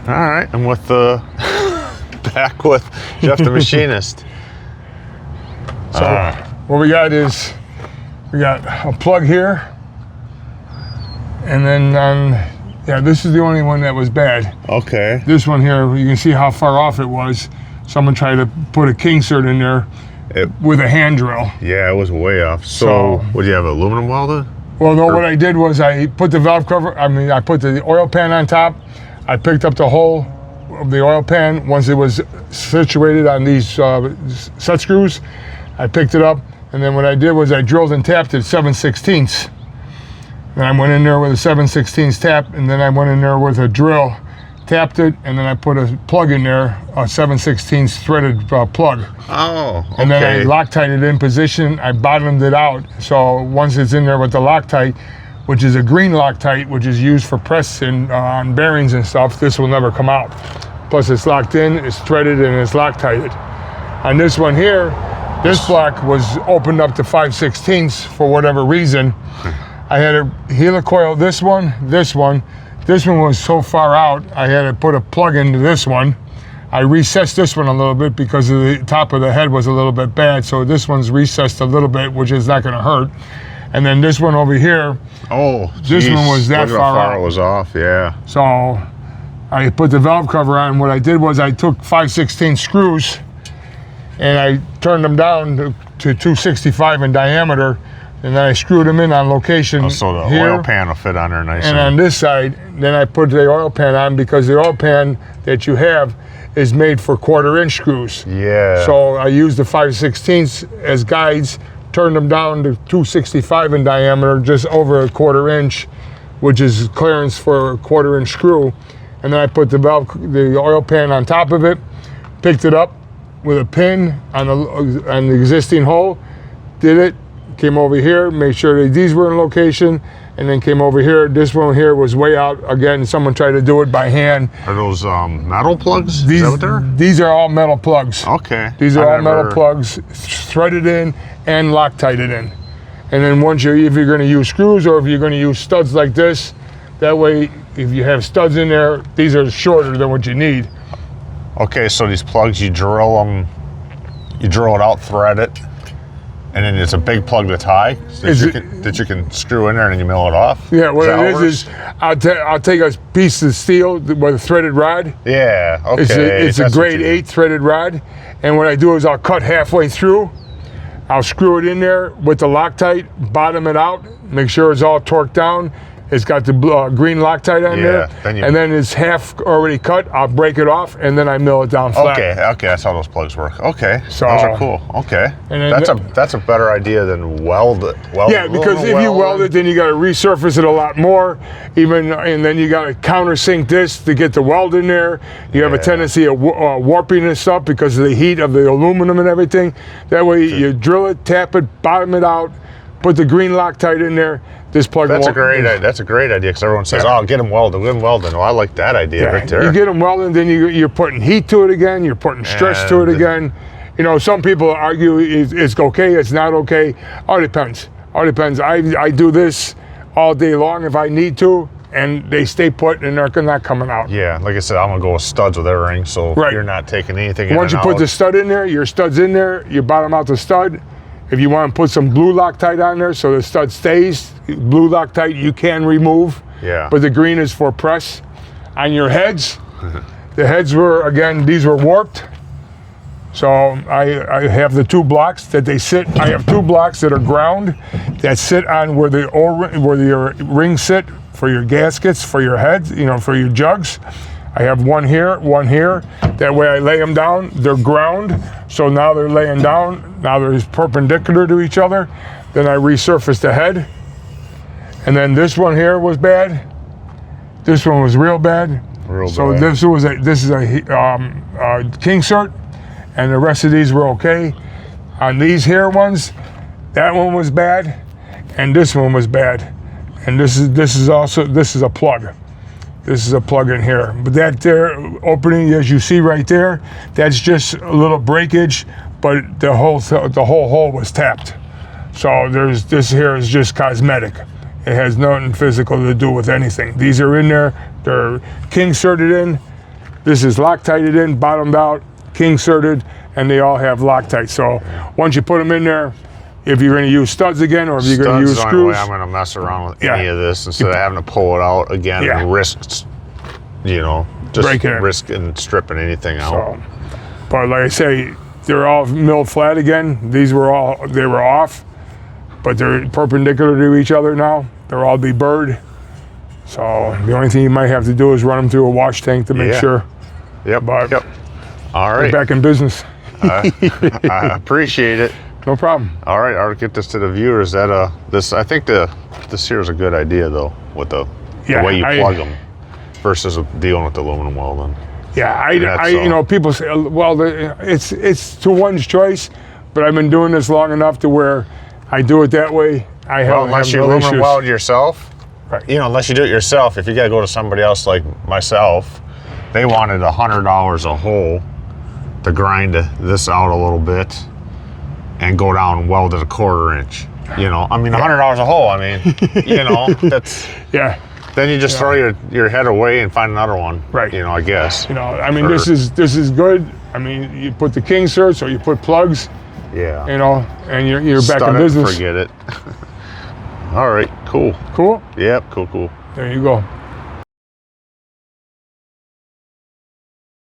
All right, I'm with the back with Jeff the machinist. So what we got is we got a plug here, and then yeah, this is the only one that was bad. Okay. This one here, you can see how far off it was. Someone tried to put a king cert in there with a hand drill. Yeah, it was way off. So what do you have, aluminum welded? Well, no, what I did was I put the valve cover, I put the oil pan on top. I picked up the hole of the oil pan once it was situated on these set screws. I picked it up, and then what I did was I drilled and tapped it 7/16. Then I went in there with a 7/16 tap, and then I went in there with a drill, tapped it, and then I put a plug in there, a 7/16 threaded plug. Oh, okay. And then I Loctite it in position. I bottomed it out. So once it's in there with the Loctite, which is a green Loctite, which is used for pressing on bearings and stuff, this will never come out. Plus it's locked in, it's threaded, and it's Loctited. On this one here, this block was opened up to 5/16 for whatever reason. I had to helicoil this one. This one was so far out, I had to put a plug into this one. I recessed this one a little bit because the top of the head was a little bit bad, so this one's recessed a little bit, which is not gonna hurt. And then this one over here, this one was that far out. It was off, yeah. So I put the valve cover on. What I did was I took 5/16 screws and I turned them down to 265 in diameter, and then I screwed them in on location. So the here. oil pan will fit on there nice. And on this side, then I put the oil pan on because the oil pan that you have is made for 1/4" screws. Yeah. So I used the 5/16 as guides, turned them down to 265 in diameter, just over a 1/4", which is clearance for a 1/4" screw. And then I put the oil pan on top of it, picked it up with a pin on the existing hole, did it, came over here, made sure that these were in location, and then came over here. This one here was way out. Again, someone tried to do it by hand. Are those metal plugs? Is that what they're? These are all metal plugs. Okay. These are all metal plugs, threaded in and Loctited in. And then if you're going to use screws or if you're going to use studs like this, that way, if you have studs in there, these are shorter than what you need. Okay, so these plugs, you drill them, you drill it out, thread it, and then it's a big plug that's high that you can screw in there and then you mill it off? Yeah, what it is I'll take a piece of steel with a threaded rod. Yeah, okay. It's a grade 8 threaded rod, and what I do is I'll cut halfway through, I'll screw it in there with the Loctite, bottom it out, make sure it's all torqued down. It's got the green Loctite on there, and then it's half already cut. I'll break it off, and then I mill it down flat. Okay, that's how those plugs work. Okay, so those are cool. Okay, and that's a better idea than weld it. Yeah, because if you weld it, then you got to resurface it a lot more, and then you got to countersink this to get the weld in there. You have a tendency of warping this stuff because of the heat of the aluminum and everything. That way, you drill it, tap it, bottom it out, put the green Loctite in there. This plug. That's a great idea because everyone says, "Oh, get them welded, Well, I like that idea right there." You get them welded, then you're putting heat to it again. You're putting stress to it again. You know, some people argue it's okay, it's not okay. All depends. I do this all day long if I need to, and they stay put and they're not coming out. Yeah, like I said, I'm gonna go with studs with everything, so you're not taking anything in. Once you put the stud in there, your stud's in there. You bottom out the stud. If you want to put some blue Loctite on there so the stud stays, blue Loctite you can remove. Yeah. But the green is for press. On your heads, the heads were, again, these were warped. So I have the 2 blocks that they sit. I have 2 blocks that are ground that sit on where your rings sit for your gaskets, for your heads, for your jugs. I have one here. That way I lay them down, they're ground. So now they're laying down. Now they're perpendicular to each other. Then I resurface the head. And then this one here was bad. This one was real bad. So this is a king cert, and the rest of these were okay. On these here ones, that one was bad, and this one was bad. And this is a plug. This is a plug in here. But that there opening, as you see right there, that's just a little breakage, but the whole hole was tapped. So this here is just cosmetic. It has nothing physical to do with anything. These are in there, they're king certed in, This is Loctited in, bottomed out, king-serted, and they all have Loctite. So once you put them in there, if you're going to use studs again, or if you're going to use Studs screws, the only way I'm going to mess around with any of this instead of having to pull it out again and risk, just risking stripping anything out. So, but like I say, they're all milled flat again. These were they were off, but they're perpendicular to each other now. They're all deburred. So the only thing you might have to do is run them through a wash tank to make sure. Yep. But All right. we're back in business. I appreciate it. No problem. All right, I'll get this to the viewers. I think this here is a good idea though, with the way you plug them versus dealing with the aluminum welding. Yeah, people say, well, it's to one's choice, but I've been doing this long enough to where I do it that way. Unless you aluminum weld yourself, right? Unless you do it yourself, if you got to go to somebody else like myself, they wanted $100 a hole to grind this out a little bit and go down and weld it 1/4 inch. $100 a hole. That's Then you just throw your head away and find another one. Right. I guess. This is good. You put the king-serts or you put plugs. Yeah. And you're back in business. Forget it. All right. Cool. Cool? Yep. Cool. There you go.